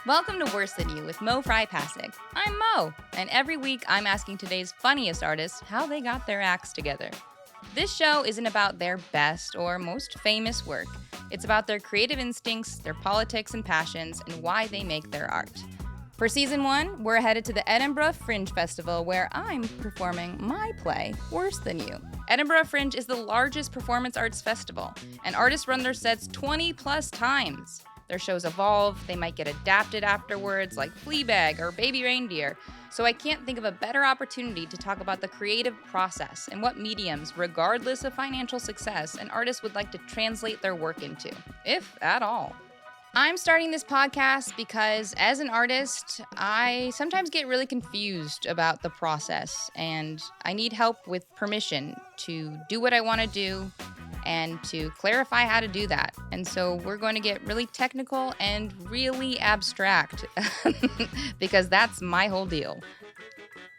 Welcome to Worse Than You with Mo Fry-Pasek. I'm Mo, and every week I'm asking today's funniest artists how they got their acts together. This show isn't about their best or most famous work. It's about their creative instincts, their politics and passions, and why they make their art. For season 1, we're headed to the Edinburgh Fringe Festival where I'm performing my play, Worse Than You. Edinburgh Fringe is the largest performance arts festival, and artists run their sets 20 plus times. Their shows evolve, they might get adapted afterwards, like Fleabag or Baby Reindeer. So I can't think of a better opportunity to talk about the creative process and what mediums, regardless of financial success, an artist would like to translate their work into, if at all. I'm starting this podcast because as an artist, I sometimes get really confused about the process, and I need help with permission to do what I want to do and to clarify how to do that. And so we're going to get really technical and really abstract because that's my whole deal.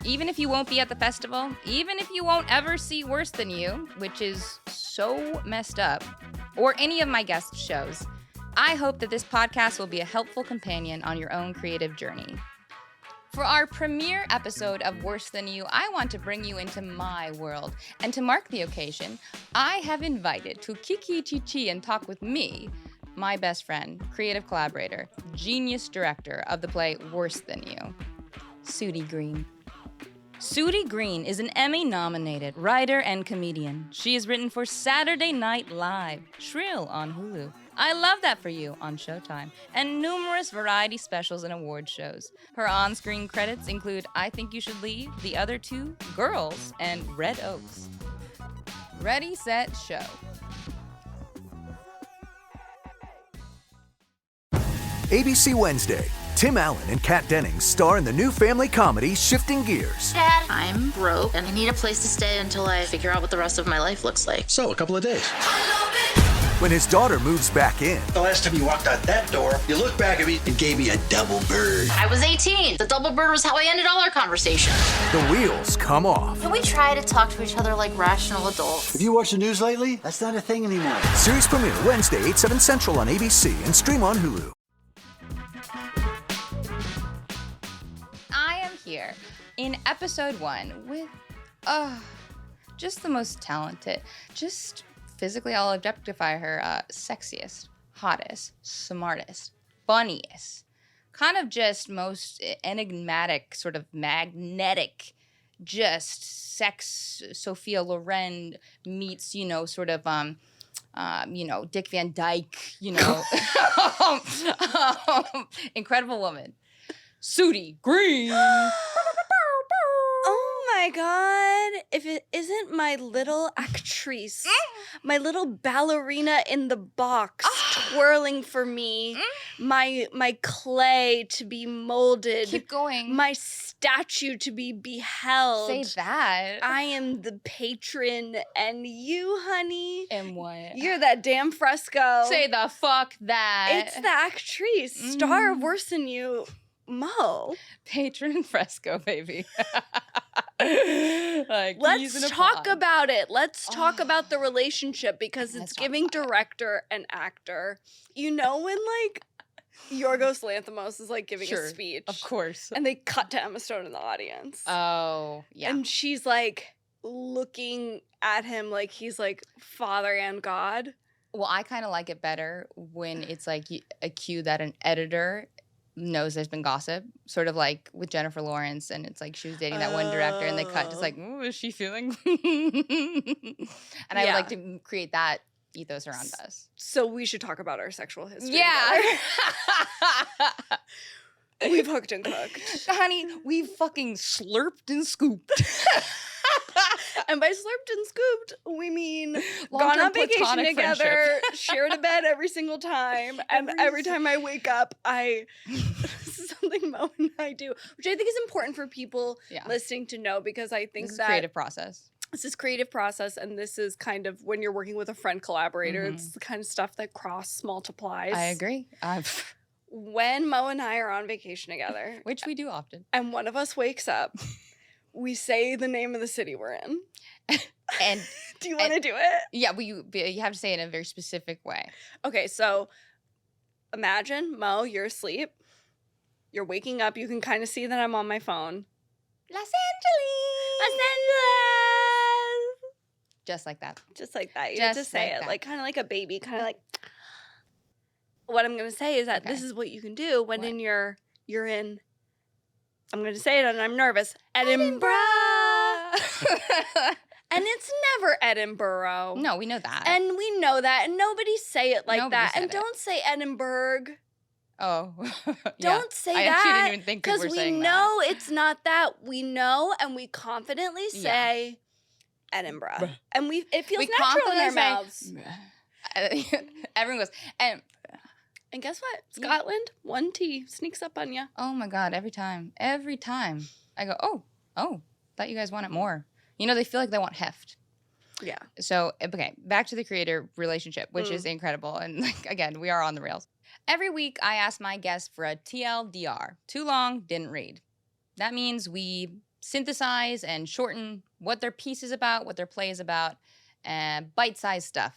Even if you won't be at the festival, even if you won't ever see Worse Than You, which is so messed up, or any of my guest shows, I hope that this podcast will be a helpful companion on your own creative journey. For our premiere episode of Worse Than You, I want to bring you into my world. And to mark the occasion, I have invited to Kiki Chichi and talk with me, my best friend, creative collaborator, genius director of the play Worse Than You, Sudi Green. Sudi Green is an Emmy-nominated writer and comedian. She has written for Saturday Night Live, Shrill on Hulu, I Love That For You on Showtime, and numerous variety specials and award shows. Her on-screen credits include I Think You Should Leave, The Other Two, Girls, and Red Oaks. Ready, set, show. ABC Wednesday. Tim Allen and Kat Dennings star in the new family comedy Shifting Gears. Dad, I'm broke and I need a place to stay until I figure out what the rest of my life looks like. So, a couple of days. When his daughter moves back in. The last time you walked out that door, you looked back at me and gave me a double bird. I was 18. The double bird was how I ended all our conversations. The wheels come off. Can we try to talk to each other like rational adults? Have you watched the news lately? That's not a thing anymore. Series premiere Wednesday, 8, 7 Central on ABC and stream on Hulu. I am here in episode 1 with, just the most talented, just physically I'll objectify her, sexiest, hottest, smartest, funniest, kind of just most enigmatic, sort of magnetic, just sex Sophia Loren meets, sort of, Dick Van Dyke, incredible woman. Sudi Green. Oh my God. If it isn't my little actrice, my little ballerina in the box twirling for me, my clay to be molded. Keep going. My statue to be beheld. Say that. I am the patron, and you, honey, And what? you're that damn fresco. Say the fuck that. It's the actrice, star of Worse Than You, Mo. Patron fresco, baby. Like, peas in Let's a talk pod. about it. Let's talk about the relationship because Let's it's talk giving about it. director and actor. You know when like Yorgos Lanthimos is like giving Sure, a speech, Of course. and they cut to Emma Stone in the audience, Oh, yeah. and she's like looking at him like he's like father and God. Well, I kind of like it better when it's like a cue that an editor knows there's been gossip, sort of like with Jennifer Lawrence, and it's like she was dating that one director, and they cut just like, ooh, is she feeling? And I would Yeah. like to create that ethos around us. So we should talk about our sexual history. Yeah. together. We've hooked and cooked. Honey, we fucking slurped and scooped. And by slurped and scooped, we mean Long-term gone on vacation platonic together, shared a bed every single time, and every time I wake up, this is something Mo and I do, which I think is important for people Yeah. listening to know, because I think This is that creative process. this is creative process, and this is kind of when you're working with a friend collaborator, Mhm. it's the kind of stuff that cross multiplies. I agree. When Mo and I are on vacation together, Which we do often. and one of us wakes up, we say the name of the city we're in. And Do you want to do it? yeah, you have to say it in a very specific way. Okay, so imagine, Mo, you're asleep. You're waking up. You can kind of see that I'm on my phone. Los Angeles! Los Angeles! Just like that. Just like that. You have to Just say like it that. like kind of like a baby, kind of like. What I'm gonna say is that this is what you can do when you're in. I'm gonna say it and I'm nervous. Edinburgh. And it's never Edinburgh. No, we know that. And we know that, and nobody say it like Nobody that. said And it. don't say Edinburgh. Oh. Don't say I that. actually didn't even think people were we saying know it's not that. We know, and we confidently say Edinburgh. And it feels natural in our mouths. Everyone goes, and And guess what? Scotland, 1 T sneaks up on you. oh my God, every time. Every time. I go, oh, thought you guys wanted more. You know, they feel like they want heft. Yeah. So, okay, back to the creator relationship, which is incredible. And like, again, we are on the rails. Every week, I ask my guests for a TLDR. Too long, didn't read. That means we synthesize and shorten what their piece is about, what their play is about, and bite-sized stuff,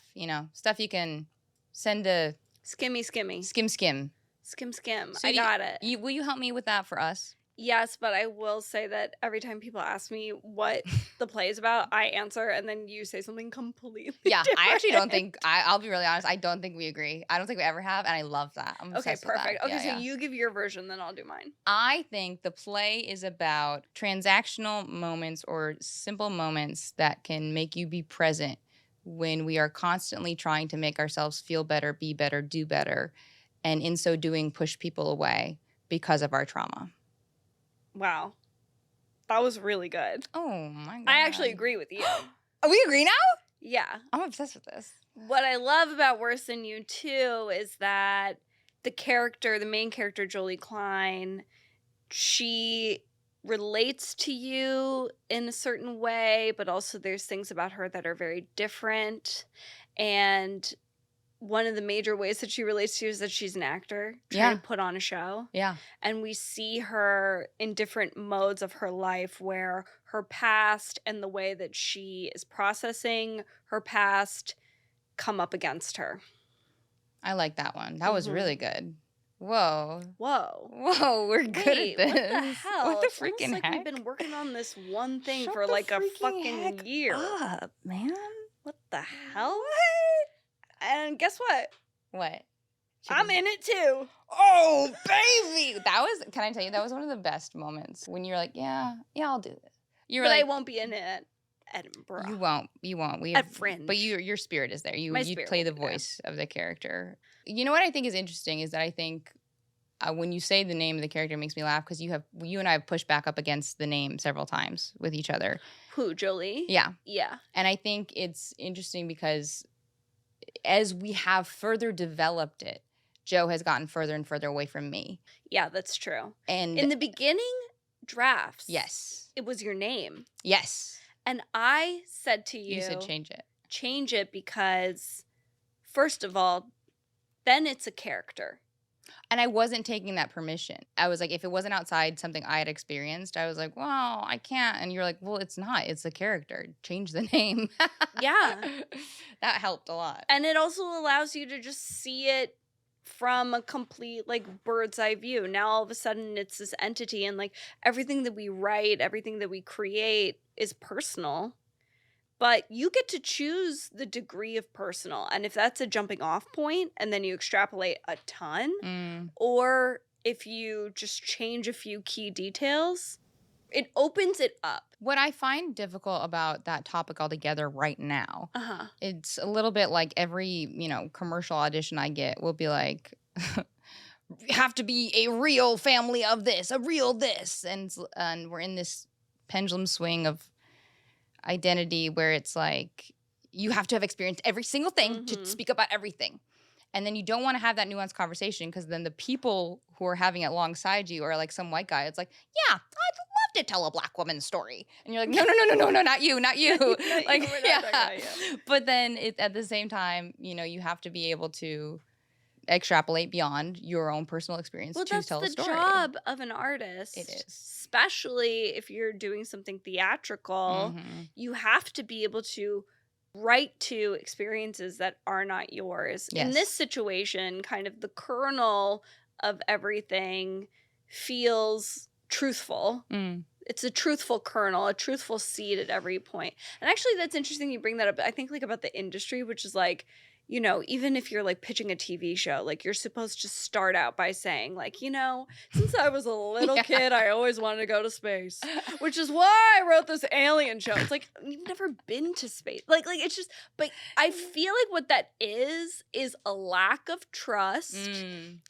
stuff you can send to Skimmy. skim. Skim. So I got it. Will you help me with that for us? Yes, but I will say that every time people ask me what the play is about, I answer, and then you say something completely Yeah, different. I actually don't think, I'll be really honest, I don't think we agree. I don't think we ever have, and I love that. I'm Okay, obsessed with that. perfect. Okay, Yeah, so yeah. you give your version, then I'll do mine. I think the play is about transactional moments or simple moments that can make you be present when we are constantly trying to make ourselves feel better, be better, do better, and in so doing, push people away because of our trauma. Wow. That was really good. Oh my God. I actually agree with you. Oh, we agree now? Yeah. I'm obsessed with this. What I love about Worse Than You too is that the main character, Jolie Klein, she relates to you in a certain way, but also there's things about her that are very different. And one of the major ways that she relates to you is that she's an actor trying to put on a show. Yeah. And we see her in different modes of her life where her past and the way that she is processing her past come up against her. I like that one. That was really good. Whoa, we're good Wait, at this. what the hell? What the It's almost freaking like heck? we've been working on this one thing Shut for the like a freaking fucking heck year. up, man. What the hell? And guess what? What? I'm in it too. Oh, baby. Can I tell you, that was one of the best moments when you're like, yeah, I'll do this. You were But like, I won't be in it at Edinburgh. You won't. We At Fringe. But your spirit is there. You spirit play will the be there. voice of the character. You know what I think is interesting is that I think when you say the name of the character, it makes me laugh because you and I have pushed back up against the name several times with each other. Who, Jolie? Yeah. Yeah. And I think it's interesting because as we have further developed it, Joe has gotten further and further away from me. Yeah, that's true. And In the beginning drafts, yes. it was your name. Yes. And I said to you, You said change it. Change it because, first of all, then it's a character. And I wasn't taking that permission. I was like, if it wasn't outside something I had experienced, I was like, well, I can't. And you're like, well, it's not. It's a character. Change the name. Yeah. That helped a lot. And it also allows you to just see it from a complete like bird's eye view. Now all of a sudden it's this entity, and like everything that we write, everything that we create is personal. But you get to choose the degree of personal. And if that's a jumping off point and then you extrapolate a ton, or if you just change a few key details, it opens it up. What I find difficult about that topic altogether right now, it's a little bit like every, commercial audition I get will be like, have to be a real family of this, a real this. And we're in this pendulum swing of identity where it's like you have to have experienced every single thing to speak about everything. And then you don't want to have that nuanced conversation because then the people who are having it alongside you are like some white guy. It's like, yeah, I'd love to tell a black woman's story. And you're like, no, not you. Not like, you, yeah. But then at the same time, you have to be able to extrapolate beyond your own personal experience to tell a story. Well, that's the job of an artist. It is. Especially if you're doing something theatrical, you have to be able to write to experiences that are not yours. Yes. In this situation, kind of the kernel of everything feels truthful. It's a truthful kernel, a truthful seed at every point. And actually, that's interesting you bring that up. I think like about the industry, which is like, you know, even if you're like pitching a TV show, like you're supposed to start out by saying like, you know, since I was a little kid, I always wanted to go to space, which is why I wrote this alien show. It's like, you've never been to space. Like it's just, but I feel like what that is a lack of trust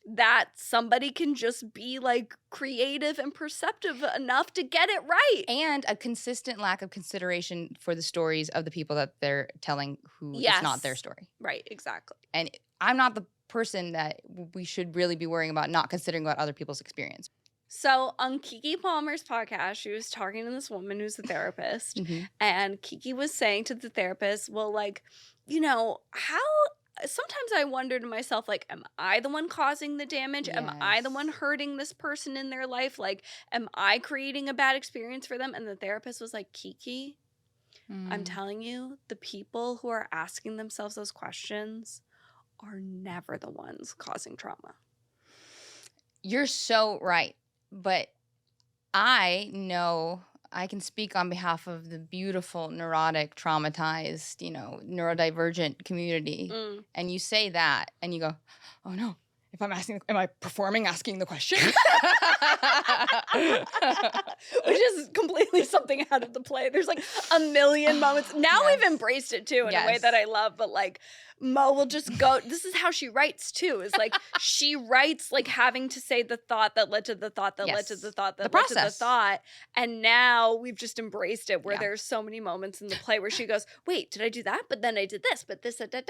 that somebody can just be like creative and perceptive enough to get it right. And a consistent lack of consideration for the stories of the people that they're telling who it's not their story. Right, exactly. And I'm not the person that we should really be worrying about not considering about other people's experience. So on Keke Palmer's podcast, she was talking to this woman who's a therapist. And Keke was saying to the therapist, well, like, you know, sometimes I wonder to myself, like, am I the one causing the damage? Yes. Am I the one hurting this person in their life? Like, am I creating a bad experience for them? And the therapist was like, Keke, I'm telling you, the people who are asking themselves those questions are never the ones causing trauma. You're so right. But I know I can speak on behalf of the beautiful, neurotic, traumatized, you know, neurodivergent community. And you say that and you go, oh no, if I'm asking, am I performing asking the question? Which is completely something out of the play. There's like a million moments. Now we've embraced it too in a way that I love, but like Mo will just go, this is how she writes too, is like she writes like having to say the thought that led to the thought that led to the thought that led to the thought. And now we've just embraced it where there's so many moments in the play where she goes, wait, did I do that? But then I did this, but this, da.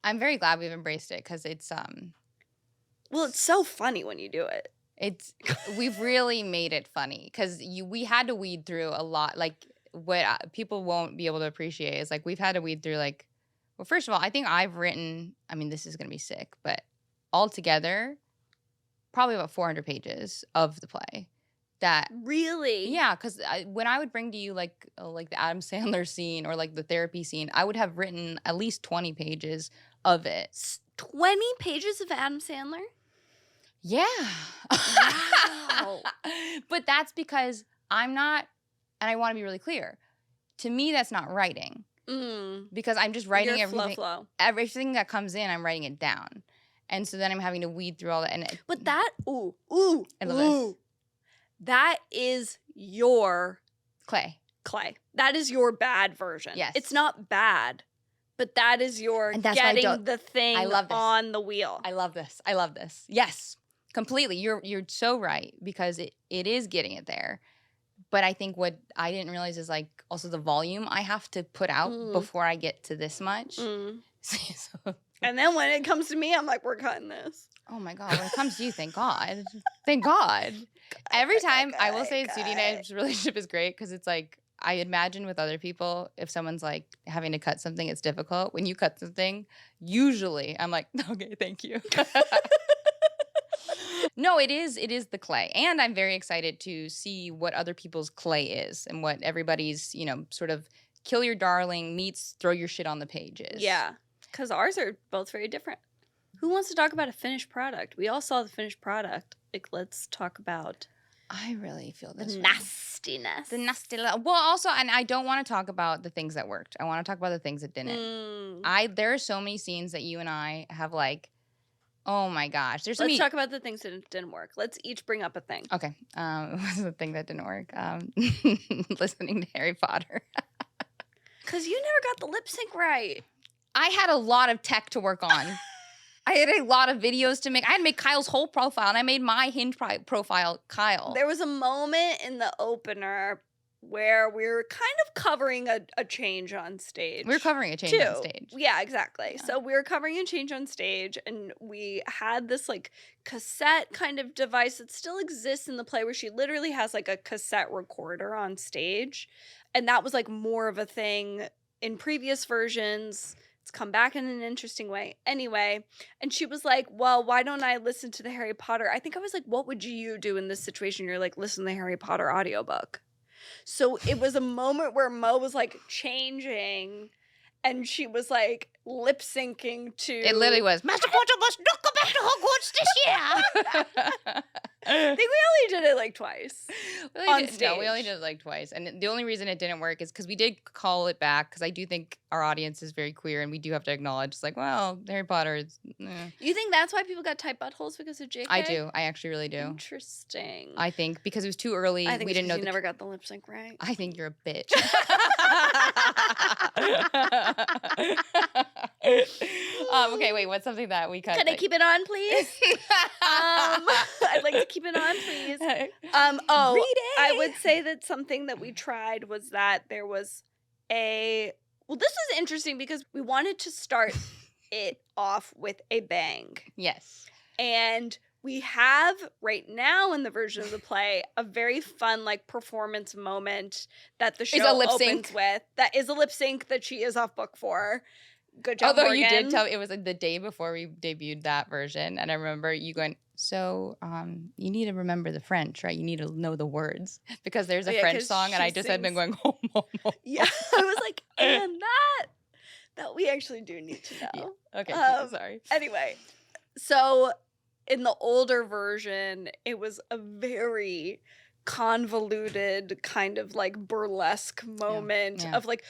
I'm very glad we've embraced it because it's well, it's so funny when you do it. We've really made it funny because we had to weed through a lot. Like what people won't be able to appreciate is like we've had to weed through like, well, first of all, I think I've written, I mean, this is going to be sick, but altogether, probably about 400 pages of the play. That really? Yeah, because when I would bring to you like the Adam Sandler scene or like the therapy scene, I would have written at least 20 pages of it. 20 pages of Adam Sandler? Yeah. Wow. But that's because I'm not, and I want to be really clear, to me that's not writing. Because I'm just writing everything that comes in, I'm writing it down. And so then I'm having to weed through all that. But that, that is your clay. That is your bad version. Yes. It's not bad, but that is your getting the thing on the wheel. I love this. Yes, completely. You're so right because it is getting it there. But I think what I didn't realize is like also the volume I have to put out before I get to this much. And then when it comes to me, I'm like, we're cutting this. Oh my God. When it comes to you, thank God. Thank God. Every time I will say Sudi and I's relationship is great because it's like, I imagine with other people, if someone's like having to cut something, it's difficult. When you cut something, usually I'm like, okay, thank you. No, it is the clay. And I'm very excited to see what other people's clay is and what everybody's, you know, sort of kill your darling meets throw your shit on the pages. Yeah, because ours are both very different. Who wants to talk about a finished product? We all saw the finished product. Like, let's talk about... I really feel this nastiness. The nasty. Well, also, and I don't want to talk about the things that worked. I want to talk about the things that didn't. There are so many scenes that you and I have like, oh my gosh. Let's talk about the things that didn't work. Let's each bring up a thing. Okay. What's the thing that didn't work? Listening to Harry Potter. Because you never got the lip sync right. I had a lot of tech to work on. I had a lot of videos to make. I had to make Kyle's whole profile, and I made my Hinge profile Kyle. There was a moment in the opener where we were kind of covering a change on stage. We were covering a change on stage. Yeah, exactly. Yeah. So we were covering a change on stage, and we had this like cassette kind of device that still exists in the play where she literally has like a cassette recorder on stage. And that was like more of a thing in previous versions. It's come back in an interesting way. Anyway, and she was like, well, why don't I listen to the Harry Potter? I think I was like, what would you do in this situation? You're like, listen to the Harry Potter audiobook. So it was a moment where Mo was like changing and she was like lip syncing to. It literally was, Master Porter must not go back to Hogwarts this year. I think we only did it like twice. No, we stage. only did it like twice. And the only reason it didn't work is because we did call it back, because I do think our audience is very queer, and we do have to acknowledge, it's like, well, Harry Potter is... You think that's why people got tight buttholes because of JK? I do. I actually really do. Interesting. I think because it was too early. I think we didn't know you never got the lip sync right. I think you're a bitch. Okay, wait. What's something that we cut? Can I keep it on, please? I'd like to keep it on, please. I would say that something that we tried was that there was well, this was interesting because we wanted to start it off with a bang. Yes. And we have right now in the version of the play a very fun like performance moment that the show opens with. That is a lip sync that she is off book for. Good job, Although Morgan. you did tell, it was like the day before we debuted that version, and I remember you going, so you need to remember the French, right? You need to know the words, because there's a French song, and I just had been going, Yeah, I was like, and that we actually do need to know. Yeah. Okay, sorry. Anyway, so in the older version, it was a very convoluted kind of like burlesque moment of like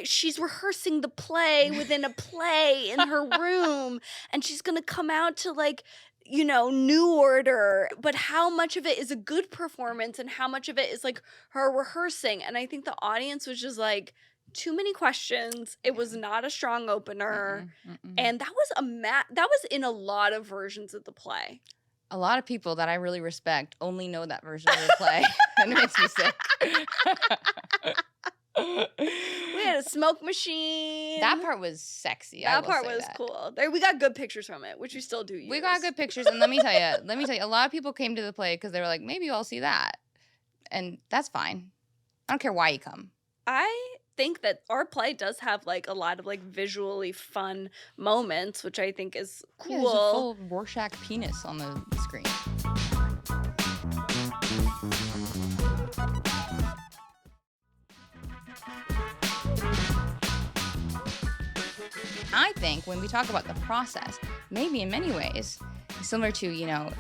she's rehearsing the play within a play in her room, and she's gonna come out to like, you know, New Order, but how much of it is a good performance and how much of it is like her rehearsing? And I think the audience was just like, too many questions. It was not a strong opener. And that was that was in a lot of versions of the play. A lot of people that I really respect only know that version of the play, and it makes me sick. We had a smoke machine. That part was sexy. That part was cool. We got good pictures from it, which we still do use. We got good pictures, and let me tell you, a lot of people came to the play because they were like, maybe I'll see that, and that's fine. I don't care why you come. I think that our play does have like a lot of like visually fun moments, which I think is cool. Yeah, there's a full Rorschach penis on the screen. I think when we talk about the process, maybe in many ways, similar to, you know,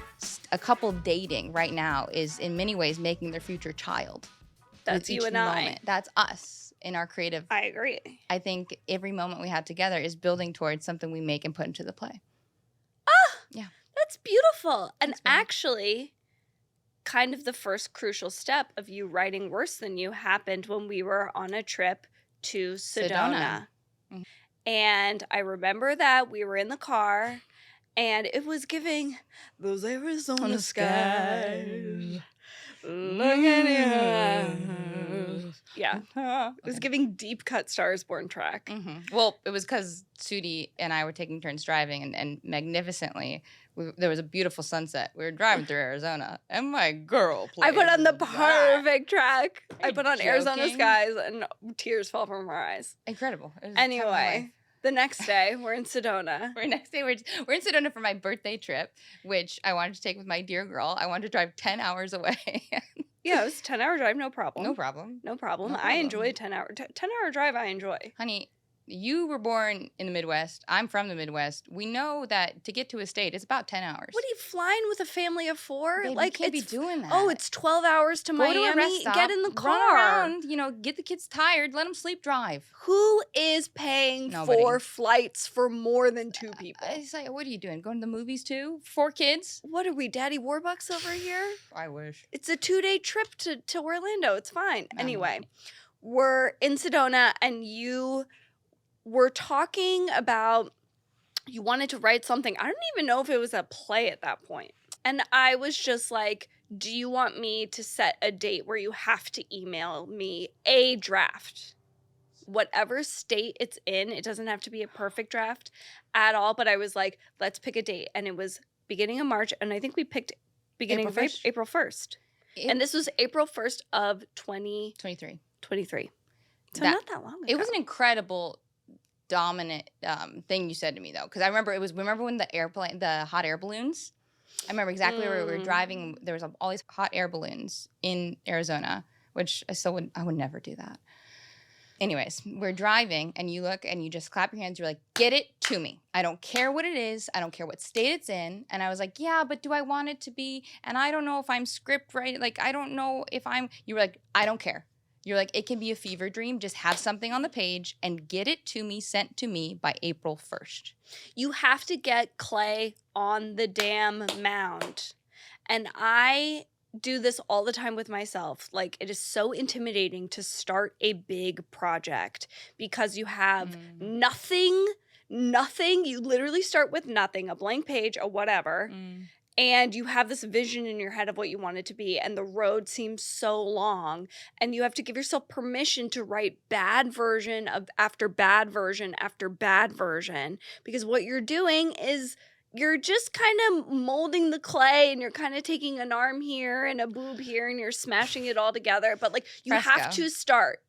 a couple dating right now is in many ways making their future child. That's you and I. That's us. In our creative. I agree. I think every moment we have together is building towards something we make and put into the play. Yeah. That's beautiful. And actually, kind of the first crucial step of you writing Worse Than You happened when we were on a trip to Sedona. Mm-hmm. And I remember that we were in the car and it was giving those Arizona skies. Look at you. Yeah. It was giving deep cut Star is Born track. Mm-hmm. Well, it was because Sudi and I were taking turns driving, and magnificently, there was a beautiful sunset. We were driving through Arizona, and my girl played. I put on the perfect track. I put on joking? Arizona Skies, and tears fell from her eyes. Incredible. Anyway. The next day, we're in Sedona. We're in Sedona for my birthday trip, which I wanted to take with my dear girl. I wanted to drive 10 hours away. Yeah, it was a 10-hour drive, no problem. No problem. I enjoy a 10-hour drive, I enjoy. Honey, you were born in the Midwest. I'm from the Midwest. We know that to get to a state, it's about 10 hours. What are you flying with a family of 4? Babe, like, you can't be doing that. Oh, it's 12 hours to Miami. To a rest stop, get in the car. Run around, you know, get the kids tired, let them sleep drive. Who is paying for flights for more than 2 people? It's like, what are you doing? Going to the movies too? 4 kids? What are we, Daddy Warbucks over here? I wish. It's a 2-day trip to Orlando. It's fine. Anyway, we're in Sedona and you were talking about you wanted to write something. I don't even know if it was a play at that point. And I was just like, do you want me to set a date where you have to email me a draft? Whatever state it's in, it doesn't have to be a perfect draft at all. But I was like, let's pick a date. And it was beginning of March. And I think we picked beginning of April 1st. And this was April 1st of 2023. So not that long ago. It was an incredible dominant thing you said to me though, because I remember when the hot air balloons. I remember exactly where we were driving. There was all these hot air balloons in Arizona, which I would never do that. Anyways, we're driving and you look and you just clap your hands. You're like, get it to me. I don't care what it is. I don't care what state it's in. And I was like, yeah, but do I want it to be? And I don't know if I'm script right. Like, I don't know if you were like, I don't care. You're like, it can be a fever dream. Just have something on the page and get it to me, sent to me by April 1st. You have to get clay on the damn mound. And I do this all the time with myself. Like, it is so intimidating to start a big project because you have nothing. You literally start with nothing, a blank page, or whatever. And you have this vision in your head of what you want it to be, and the road seems so long, and you have to give yourself permission to write bad version after bad version after bad version, because what you're doing is you're just kind of molding the clay, and you're kind of taking an arm here and a boob here, and you're smashing it all together, but like you have to start.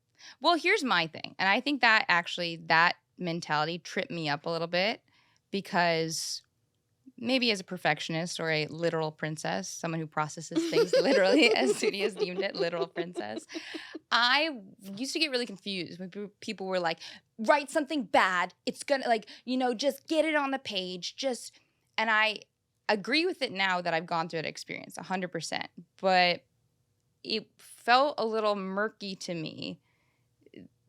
Well, here's my thing, and I think that actually that mentality tripped me up a little bit because maybe as a perfectionist or a literal princess, someone who processes things literally, as Sudi has deemed it, literal princess, I used to get really confused when people were like, write something bad. It's gonna, like, you know, just get it on the page. And I agree with it now that I've gone through that experience 100%. But it felt a little murky to me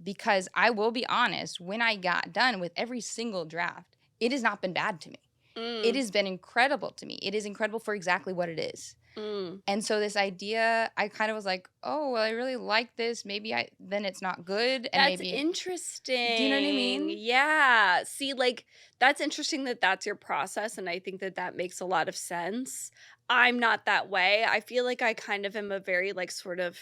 because I will be honest, when I got done with every single draft, it has not been bad to me. It has been incredible to me. It is incredible for exactly what it is. And so this idea, I kind of was like, oh, well, I really like this. Maybe then it's not good. And that's maybe interesting. Do you know what I mean? Yeah. See, like, that's interesting that that's your process. And I think that that makes a lot of sense. I'm not that way. I feel like I kind of am a very, like, sort of,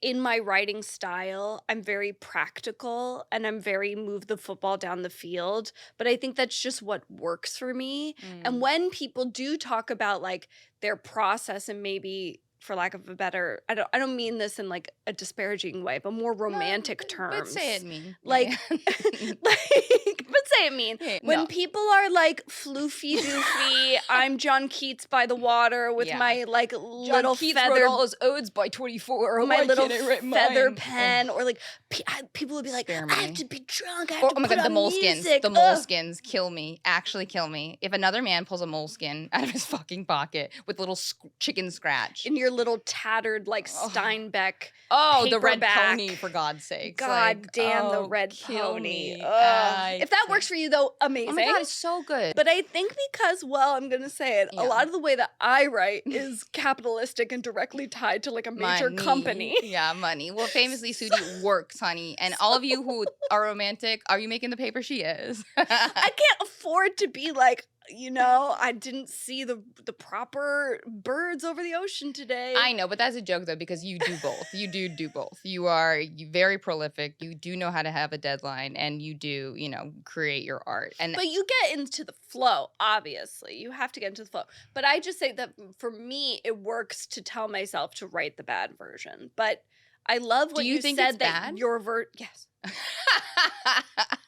in my writing style, I'm very practical and I'm very move the football down the field. But I think that's just what works for me. And when people do talk about like their process and maybe, for lack of a better, I don't mean this in like a disparaging way, but more romantic terms. But say it mean. Like, but say it mean. Yeah, when no. people are like floofy doofy, I'm John Keats by the water with my like little Keats feather. wrote all his odes by 24. My little feather mine? pen, or like people would be like, Spare I me. have to be drunk. I have Or, to oh my put God, the on moleskins. music. The Ugh. moleskins kill me. Actually kill me. If another man pulls a moleskin out of his fucking pocket with a little chicken scratch. In your little tattered like Steinbeck. Oh, the red paperback. pony, for God's sakes. God Like, damn, the oh, red kill pony. me. Ugh. If that works for you, though, amazing. Oh my God, it's so good. But I think because, well, I'm going to say it, a lot of the way that I write is capitalistic and directly tied to like a major company. Yeah, money. Well, famously, Sudi works, honey. And all of you who are romantic, are you making the paper? She is. I can't afford to be like, you know, I didn't see the proper birds over the ocean today. I know, but that's a joke though, because you do both. You do both. You are very prolific. You do know how to have a deadline, and you do, you know, create your art. But you get into the flow, obviously. You have to get into the flow. But I just say that for me, it works to tell myself to write the bad version. But I love what you think said it's that bad? your yes.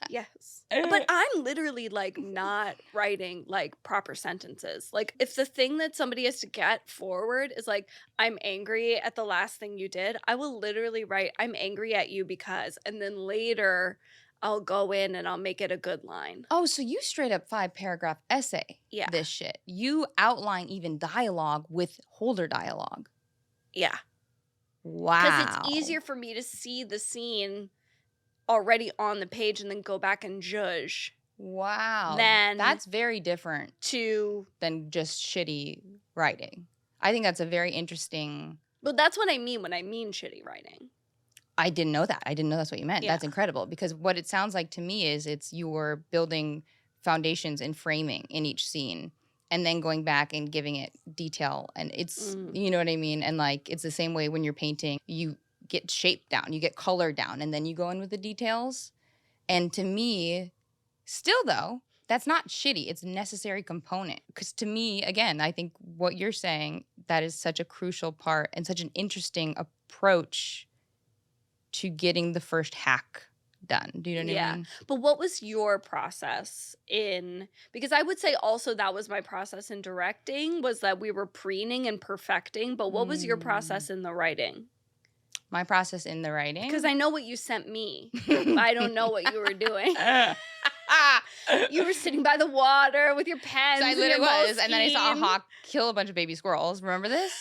Yes. But I'm literally like not writing like proper sentences. Like if the thing that somebody has to get forward is like, I'm angry at the last thing you did, I will literally write, I'm angry at you because, and then later I'll go in and I'll make it a good line. Oh, so you straight up 5-paragraph essay this shit. You outline even dialogue with holder dialogue. Yeah. Wow. Because it's easier for me to see the scene already on the page and then go back and judge. Wow. Then that's very different than just shitty writing. I think that's a very interesting. But that's what I mean when I mean shitty writing. I didn't know that. I didn't know that's what you meant. Yeah. That's incredible, because what it sounds like to me is you're building foundations and framing in each scene, and then going back and giving it detail. And it's, you know what I mean? And like, it's the same way when you're painting, you get shape down, you get color down, and then you go in with the details. And to me, still though, that's not shitty. It's a necessary component. Because to me, again, I think what you're saying, that is such a crucial part and such an interesting approach to getting the first hack done. Do you know what I mean? But what was your process in, because I would say also that was my process in directing, was that we were preening and perfecting, but what was your process in the writing? My process in the writing? Because I know what you sent me. I don't know what you were doing. You were sitting by the water with your pens. So I and literally your was, and then I saw a Moleskine. hawk kill a bunch of baby squirrels. Remember this?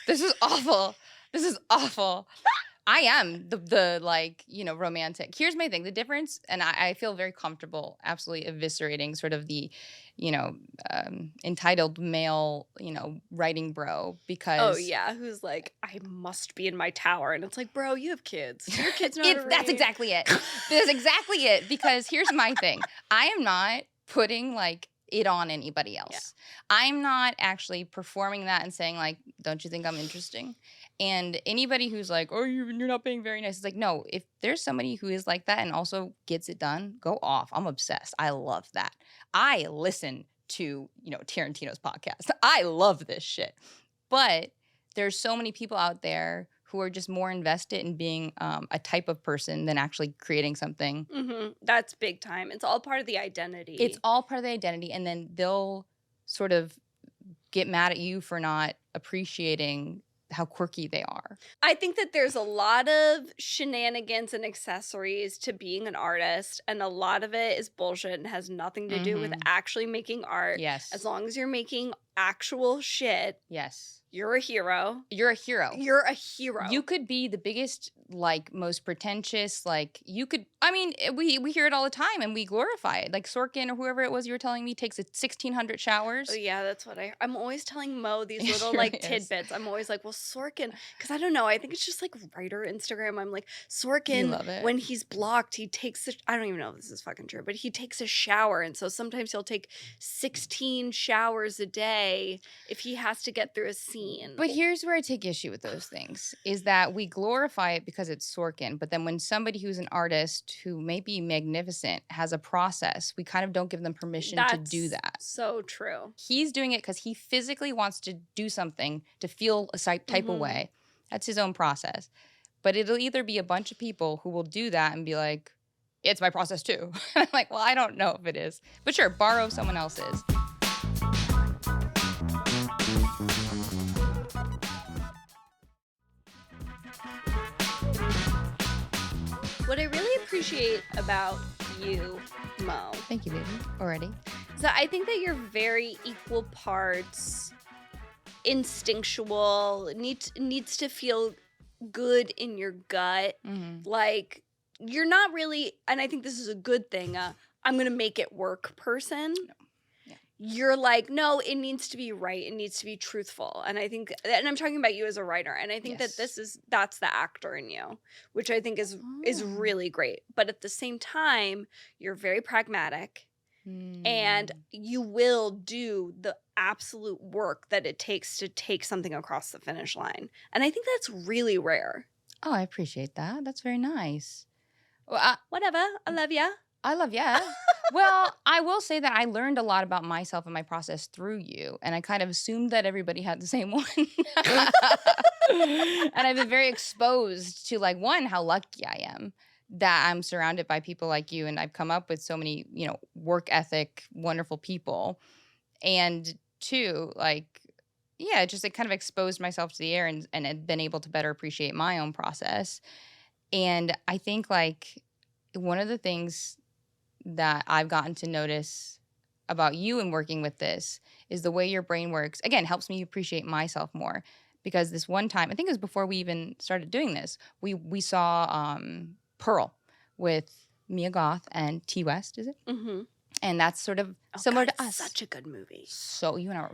This is awful. This is awful. I am the like, romantic. Here's my thing. The difference, and I feel very comfortable absolutely eviscerating sort of the, entitled male, writing bro because. Oh, yeah. Who's like, I must be in my tower. And it's like, bro, you have kids. Your kids know how to read. That's exactly it. That's exactly it. Because here's my thing. I am not putting like it on anybody else. Yeah. I'm not actually performing that and saying like, don't you think I'm interesting? And anybody who's like, oh, you're not being very nice. It's like, no, if there's somebody who is like that and also gets it done, go off. I'm obsessed. I love that. I listen to, Tarantino's podcast. I love this shit. But there's so many people out there who are just more invested in being a type of person than actually creating something. Mm-hmm. That's big time. It's all part of the identity. It's all part of the identity. And then they'll sort of get mad at you for not appreciating how quirky they are. I think that there's a lot of shenanigans and accessories to being an artist, and a lot of it is bullshit and has nothing to do with actually making art. Yes. As long as you're making actual shit. Yes. You're a hero. You're a hero. You're a hero. You could be the biggest, like, most pretentious, like, you could, I mean, we hear it all the time and we glorify it. Like Sorkin or whoever it was you were telling me takes 1,600 showers. Oh, yeah, that's what I'm always telling Mo these little, like, tidbits. I'm always like, well, Sorkin, because I don't know, I think it's just, like, writer Instagram. I'm like, Sorkin, when he's blocked, he takes, I don't even know if this is fucking true, but he takes a shower. And so sometimes he'll take 16 showers a day if he has to get through a scene. But here's where I take issue with those things, is that we glorify it because it's Sorkin, but then when somebody who's an artist who may be magnificent has a process, we kind of don't give them permission to do that. So true. He's doing it because he physically wants to do something to feel a type of way. That's his own process. But it'll either be a bunch of people who will do that and be like, it's my process too. I'm like, well, I don't know if it is. But sure, borrow someone else's. What I really appreciate about you, Mo. Thank you, baby. Already. So I think that you're very equal parts instinctual, needs to feel good in your gut. Like, you're not really, and I think this is a good thing, I'm going to make it work person. No. You're like, no, it needs to be right. It needs to be truthful. And I think, and I'm talking about you as a writer. And I think that that's the actor in you, which I think is really great. But at the same time, you're very pragmatic and you will do the absolute work that it takes to take something across the finish line. And I think that's really rare. Oh, I appreciate that. That's very nice. Well, whatever. I love ya. I love ya. Well, I will say that I learned a lot about myself and my process through you, and I kind of assumed that everybody had the same one. And I've been very exposed to, like, one, how lucky I am that I'm surrounded by people like you, and I've come up with so many, work ethic, wonderful people. And two, like, yeah, just it kind of exposed myself to the air and had been able to better appreciate my own process. And I think, like, one of the things that I've gotten to notice about you and working with this is the way your brain works. Again, helps me appreciate myself more. Because this one time, I think it was before we even started doing this, we saw Pearl with Mia Goth and T. West, is it? Mm-hmm. And that's sort of similar to us. Such a good movie. So you and I were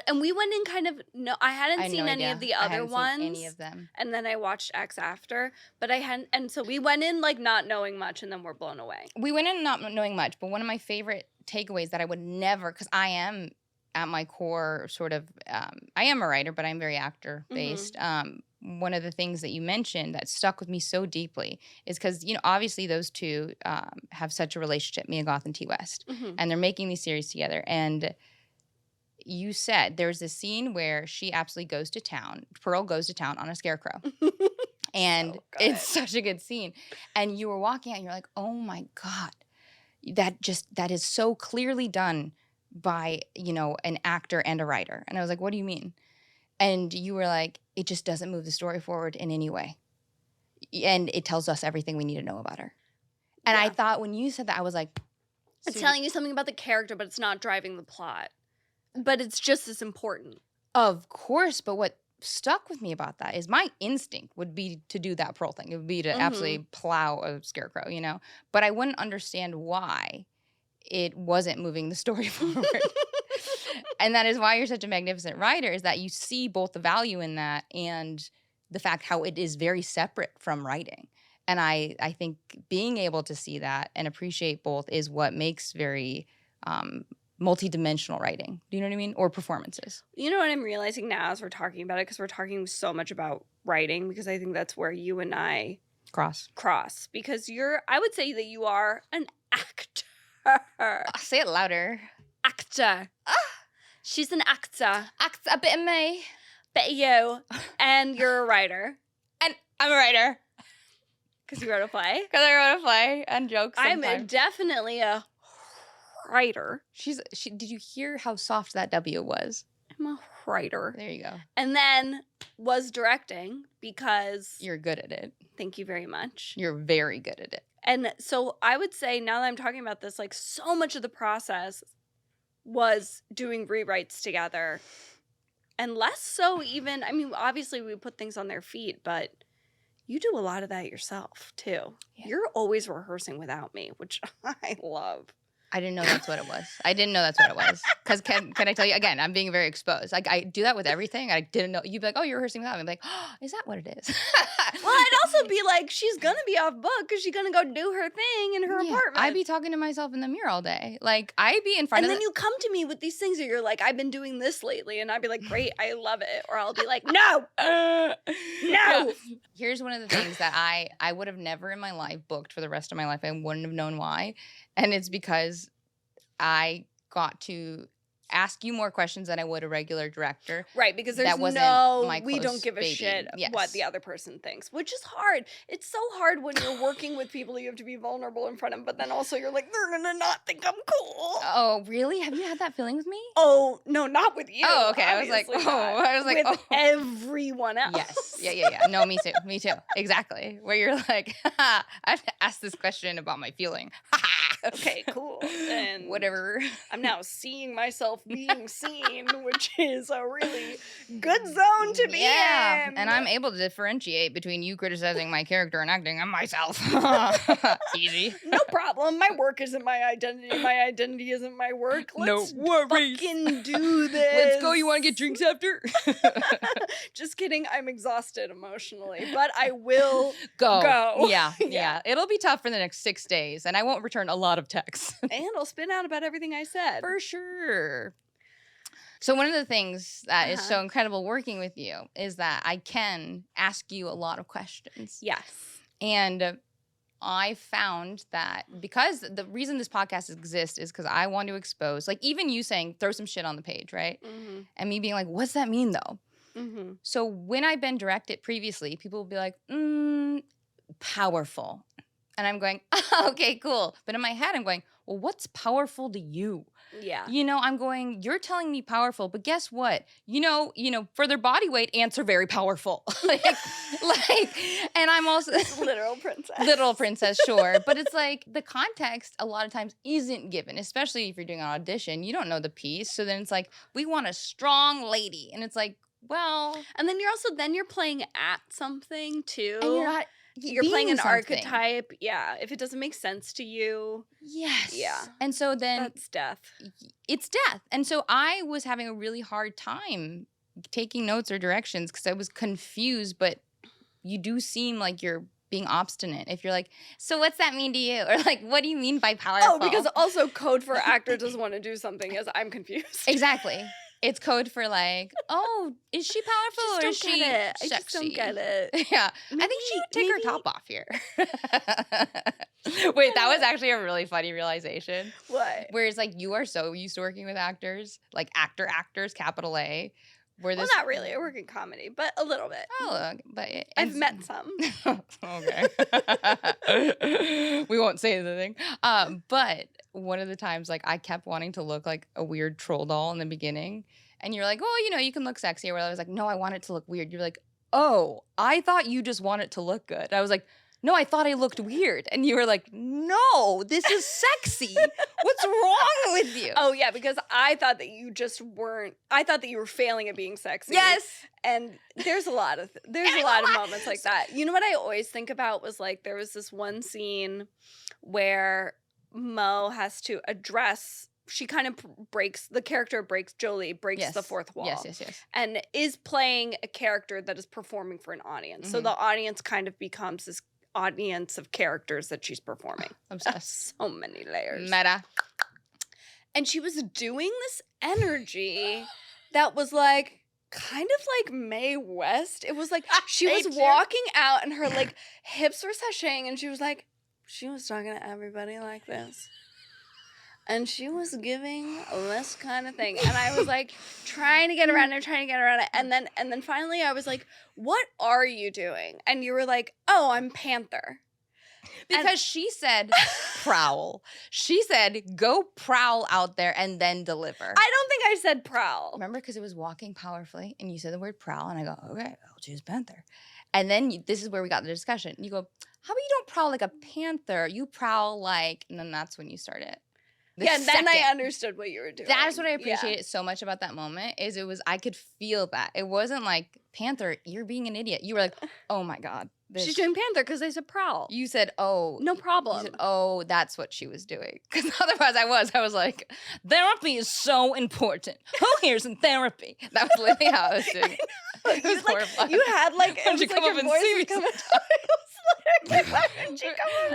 and we went in kind of I hadn't seen any of the other ones. Seen any of them. And then I watched X after, but I hadn't. And so we went in like not knowing much, and then we're blown away. We went in not knowing much, but one of my favorite takeaways that I would never, because I am at my core sort of, I am a writer, but I'm very actor based. One of the things that you mentioned that stuck with me so deeply is because, obviously those two have such a relationship, Mia Goth and T. West, and they're making these series together. And you said there's this scene where she absolutely goes to town. Pearl goes to town on a scarecrow. And it's such a good scene. And you were walking out and you're like, oh my God, that is so clearly done by, an actor and a writer. And I was like, what do you mean? And you were like, it just doesn't move the story forward in any way. And it tells us everything we need to know about her. And I thought when you said that, I was like, it's telling you something about the character, but it's not driving the plot. But it's just as important. Of course, but what stuck with me about that is my instinct would be to do that pearl thing. It would be to absolutely plow a scarecrow, you know? But I wouldn't understand why it wasn't moving the story forward. And that is why you're such a magnificent writer, is that you see both the value in that and the fact how it is very separate from writing. And I think being able to see that and appreciate both is what makes very multi-dimensional writing. Do you know what I mean? Or performances. You know what I'm realizing now as we're talking about it, because we're talking so much about writing, because I think that's where you and I cross. Because I would say that you are an actor. Say it louder. Actor. She's an actor. Acts a bit of me. Bit of you. And you're a writer. And I'm a writer. Because you wrote a play? Because I wrote a play and jokes sometimes. I'm definitely a writer. Did you hear how soft that W was? I'm a writer. There you go. And then was directing because... You're good at it. Thank you very much. You're very good at it. And so I would say, now that I'm talking about this, like, so much of the process was doing rewrites together. And less so even, I mean, obviously we put things on their feet, but you do a lot of that yourself, too. Yeah. You're always rehearsing without me, which I love. I didn't know that's what it was. Because can I tell you, again, I'm being very exposed. Like, I do that with everything. I didn't know. You'd be like, oh, you're rehearsing without me. I'm like, oh, is that what it is? Well, I'd also be like, she's going to be off book because she's going to go do her thing in her apartment. I'd be talking to myself in the mirror all day. Like, I'd be in front of And then you come to me with these things that you're like, I've been doing this lately. And I'd be like, great, I love it. Or I'll be like, no, no. Yeah. Here's one of the things that I would have never in my life booked for the rest of my life. I wouldn't have known why. And it's because I got to ask you more questions than I would a regular director. Right, because there's we don't give a shit what the other person thinks, which is hard. It's so hard when you're working with people you have to be vulnerable in front of, but then also you're like, they're gonna not think I'm cool. Oh, really? Have you had that feeling with me? Oh, no, not with you. Oh, okay. I was like, with everyone else. Yes. Yeah. No, me too. Exactly. Where you're like, I have to ask this question about my feeling. Okay, cool. And whatever. I'm now seeing myself being seen, which is a really good zone to be in. And I'm able to differentiate between you criticizing my character and acting on myself. Easy. No problem. My work isn't my identity. My identity isn't my work. Let's fucking do this. Let's go. You want to get drinks after? Just kidding. I'm exhausted emotionally, but I will go. Yeah. It'll be tough for the next 6 days, and I won't return a lot of texts. And I'll spin out about everything I said. For sure. So one of the things that is so incredible working with you is that I can ask you a lot of questions. Yes. And I found that because the reason this podcast exists is because I want to expose, like even you saying, throw some shit on the page, right? Mm-hmm. And me being like, what's that mean though? Mm-hmm. So when I've been directed previously, people will be like, powerful. And I'm going, oh, okay, cool. But in my head, I'm going, well, what's powerful to you? Yeah. You know, I'm going, you're telling me powerful, but guess what? You know, for their body weight, ants are very powerful. like, and I'm also literal princess. Literal princess, sure. But it's like the context a lot of times isn't given, especially if you're doing an audition. You don't know the piece. So then it's like, we want a strong lady. And it's like, well. And then you're playing at something too. And you're playing an archetype. Yeah. If it doesn't make sense to you. Yes. Yeah. And so then. That's death. It's death. And so I was having a really hard time taking notes or directions because I was confused, but you do seem like you're being obstinate. If you're like, so what's that mean to you? Or like, what do you mean by powerful? Oh, because also code for actor doesn't want to do something is I'm confused. Exactly. It's code for like, oh, is she powerful or is she sexy? I just don't get it. Yeah. I think she would take her top off here. Wait, that was actually a really funny realization. What? Where it's like you are so used to working with actors, like actors, capital A. Well, not really. I work in comedy, but a little bit. Oh, but I've met some. Okay. We won't say anything. But one of the times, like, I kept wanting to look like a weird troll doll in the beginning. And you're like, oh, you can look sexy. Or I was like, no, I want it to look weird. You're like, oh, I thought you just want it to look good. I was like, no, I thought I looked weird. And you were like, no, this is sexy. What's wrong with you? Oh, yeah, because I thought that you just weren't, I thought that you were failing at being sexy. Yes. And there's a lot of moments like that. You know what I always think about was like, there was this one scene where Mo has to address, she kind of Jolie breaks the fourth wall. Yes. And is playing a character that is performing for an audience. So the audience kind of becomes this audience of characters that she's performing. Obsessed. So many layers. Meta. And she was doing this energy that was like kind of like Mae West. It was like she was walking out and her like hips were sashaying and she was talking to everybody like this. And she was giving this kind of thing. And I was like trying to get around it. And then finally I was like, what are you doing? And you were like, oh, I'm Panther. Because she said prowl. She said, go prowl out there and then deliver. I don't think I said prowl. Remember, because it was walking powerfully and you said the word prowl and I go, okay, I'll choose Panther. And then this is where we got the discussion. You go, how about you don't prowl like a panther? You prowl like, and then that's when you start it. Then I understood what you were doing. That is what I appreciated so much about that moment is I could feel that. It wasn't like, Panther, you're being an idiot. You were like, oh my God. She's doing Panther because they said prowl. You said, oh. No problem. You said, oh, that's what she was doing. Because otherwise I was like, therapy is so important. Who here's in therapy? That was literally how I was doing it. It was horrifying. You had like, it Why don't was you like come your up and voice see was me coming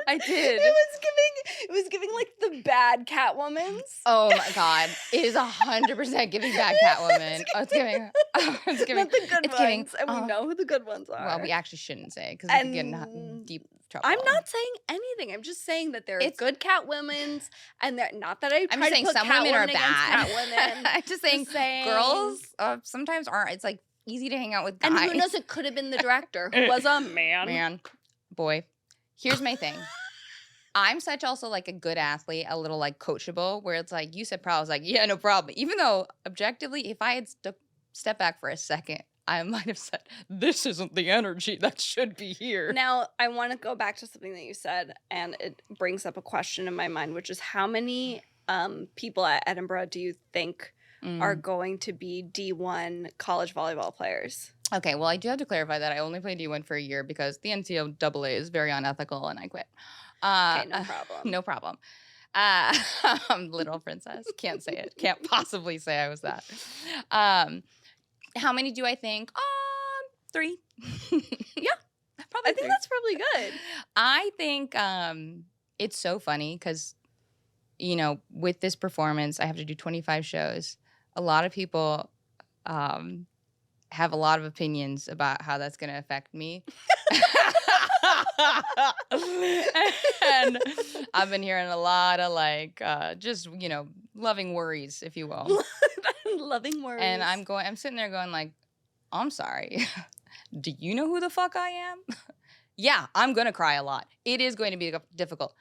I did. It was giving like the bad Catwomans. Oh my God. It is 100% giving bad Catwoman. It's giving. Not the good it's ones. giving, and we know who the good ones are. Well, we actually shouldn't say it because we could get in deep trouble. I'm not saying anything. I'm just saying that there are good Catwomans, and they're not that I'm just saying to put some women are Catwoman bad. against Catwomen. I'm just saying girls sometimes aren't. It's like easy to hang out with guys. And who knows? It could have been the director who was a man. Boy. Here's my thing. I'm such also like a good athlete, a little like coachable, where it's like you said prowl. I was like, yeah, no problem. Even though objectively, if I had stepped back for a second, I might have said, this isn't the energy that should be here. Now, I want to go back to something that you said, and it brings up a question in my mind, which is how many people at Edinburgh do you think are going to be D1 college volleyball players? Okay, well, I do have to clarify that I only played D1 for a year because the NCAA is very unethical and I quit. Okay, no problem. No problem. Little princess. Can't say it. Can't possibly say I was that. How many do I think? 3. Yeah. Probably I think 3. that's probably good. I think it's so funny because, you know, with this performance, I have to do 25 shows. A lot of people have a lot of opinions about how that's going to affect me. And I've been hearing a lot of like, just, you know, loving worries, if you will. Loving worries. And I'm sitting there going like, I'm sorry. Do you know who the fuck I am? Yeah, I'm going to cry a lot. It is going to be difficult.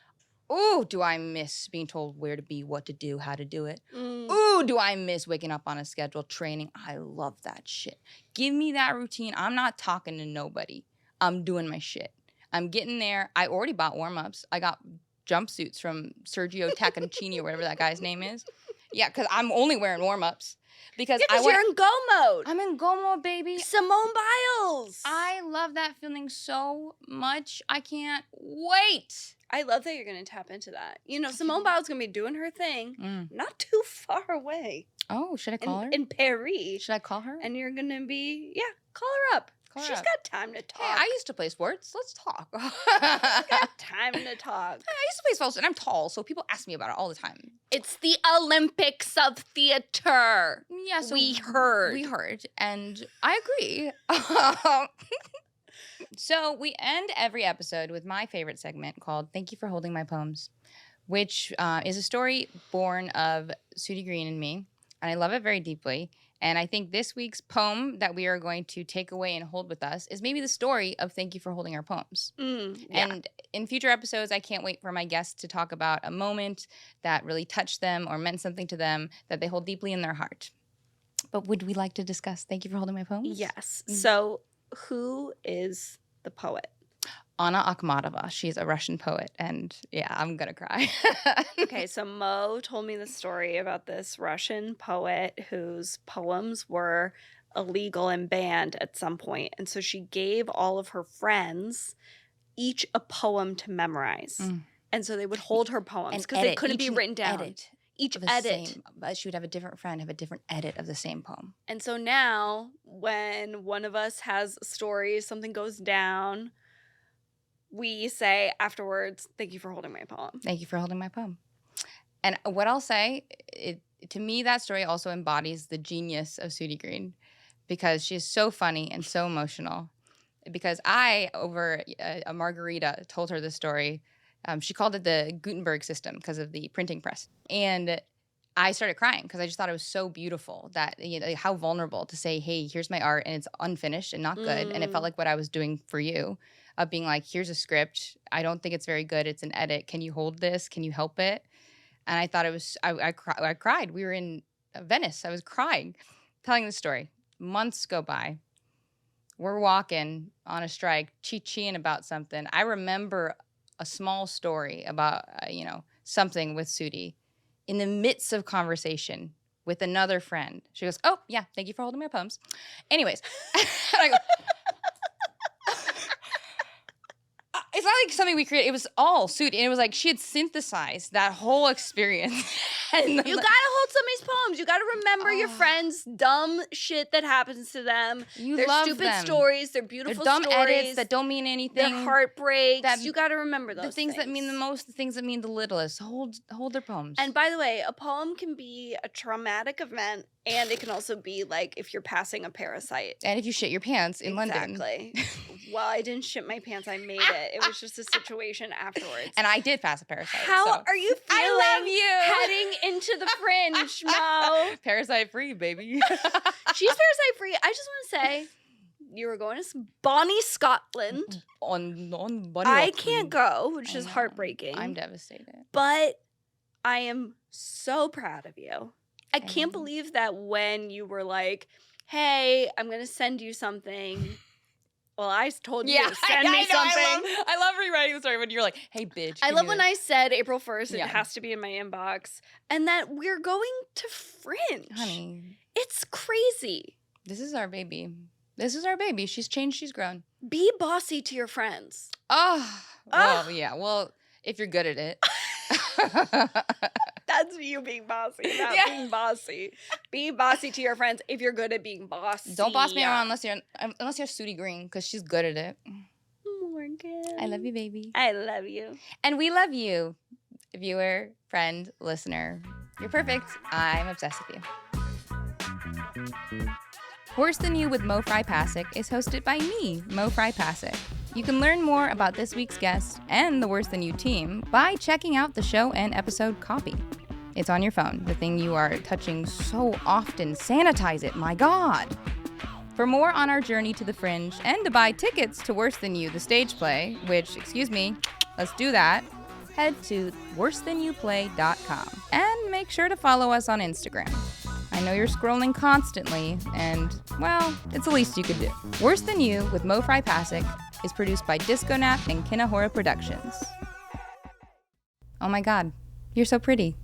Ooh, do I miss being told where to be, what to do, how to do it? Ooh, do I miss waking up on a schedule, training? I love that shit. Give me that routine. I'm not talking to nobody. I'm doing my shit. I'm getting there. I already bought warm-ups. I got jumpsuits from Sergio Tacconcini or whatever that guy's name is. Yeah, because I'm only wearing warm-ups. Because you're in go mode. I'm in go mode, baby. Simone Biles. I love that feeling so much. I can't wait. I love that you're going to tap into that. You know, Simone Biles is going to be doing her thing not too far away. Oh, should I call her? In Paris. Should I call her? And you're going to be, call her up. She's got time to talk. Hey, I used to play sports. Let's talk. She's got time to talk. I used to play sports, and I'm tall, so people ask me about it all the time. It's the Olympics of theater. Yeah, so we heard. We heard, and I agree. So we end every episode with my favorite segment called Thank You for Holding My Poems, which is a story born of Sudi Green and me, and I love it very deeply. And I think this week's poem that we are going to take away and hold with us is maybe the story of Thank You for Holding Our Poems. And in future episodes, I can't wait for my guests to talk about a moment that really touched them or meant something to them that they hold deeply in their heart. But would we like to discuss Thank You for Holding My Poems? Yes. So who is the poet? Anna Akhmatova. She's a Russian poet, and yeah, I'm gonna cry. Okay, so Mo told me the story about this Russian poet whose poems were illegal and banned at some point. And so she gave all of her friends each a poem to memorize. And so they would hold her poems because they couldn't be written down. Each edit. But she would have a different friend have a different edit of the same poem. And so now when one of us has a story, something goes down, we say afterwards, thank you for holding my poem. Thank you for holding my poem. And what I'll say, to me, that story also embodies the genius of Sudi Green because she is so funny and so emotional. Because I, over a margarita, told her this story. She called it the Gutenberg system because of the printing press. And I started crying because I just thought it was so beautiful that, you know, how vulnerable to say, hey, here's my art and it's unfinished and not good. And it felt like what I was doing for you, of being like, here's a script. I don't think it's very good. It's an edit. Can you hold this? Can you help it? And I thought it was, I cried. We were in Venice. I was crying, telling the story. Months go by. We're walking on a strike, chi-chiing about something. I remember a small story about, something with Sudi. In the midst of conversation with another friend, she goes, oh, yeah, thank you for holding my poems. Anyways, and I go, it's not like something we created. It was all Sudi. And it was like she had synthesized that whole experience. And you gotta hold somebody's poems. You gotta remember your friends' dumb shit that happens to them. Their stupid stories. Their beautiful dumb stories. Edits that don't mean anything. Their heartbreaks. You gotta remember those the things that mean the most, the things that mean the littlest. Hold their poems. And by the way, a poem can be a traumatic event, and it can also be like if you're passing a parasite. And if you shit your pants in London. Exactly. Well, I didn't shit my pants. I made it. It was just a situation afterwards. And I did pass a parasite. How are you feeling? I love you. Heading into the fringe, Mo. Parasite free, baby. She's parasite free. I just want to say, you were going to Bonnie, Scotland. on Bonnie. I can't go, which is heartbreaking. I'm devastated. But I am so proud of you. I can't believe that when you were like, hey, I'm going to send you something. Well, I told you to send me something. I love rewriting the story when you're like, hey, bitch. I love when I said April 1st, it has to be in my inbox. And that we're going to Fringe. Honey. It's crazy. This is our baby. This is our baby. She's changed. She's grown. Be bossy to your friends. Oh. Well, yeah. Well, if you're good at it. That's you being bossy, not being bossy. Be bossy to your friends if you're good at being bossy. Don't boss me around unless you're Sudi Green, because she's good at it. Morgan. I love you, baby. I love you. And we love you, viewer, friend, listener. You're perfect. I'm obsessed with you. Worse Than You with Mo Fry Pasick is hosted by me, Mo Fry Pasick. You can learn more about this week's guest and the Worse Than You team by checking out the show and episode copy. It's on your phone, the thing you are touching so often. Sanitize it, my God. For more on our journey to the Fringe and to buy tickets to Worse Than You, the stage play, which, excuse me, let's do that, head to worsethanYouPlay.com and make sure to follow us on Instagram. I know you're scrolling constantly, and, well, it's the least you could do. Worse Than You with Mo Fry Pasick is produced by Disco Nap and Kinahora Productions. Oh my God, you're so pretty.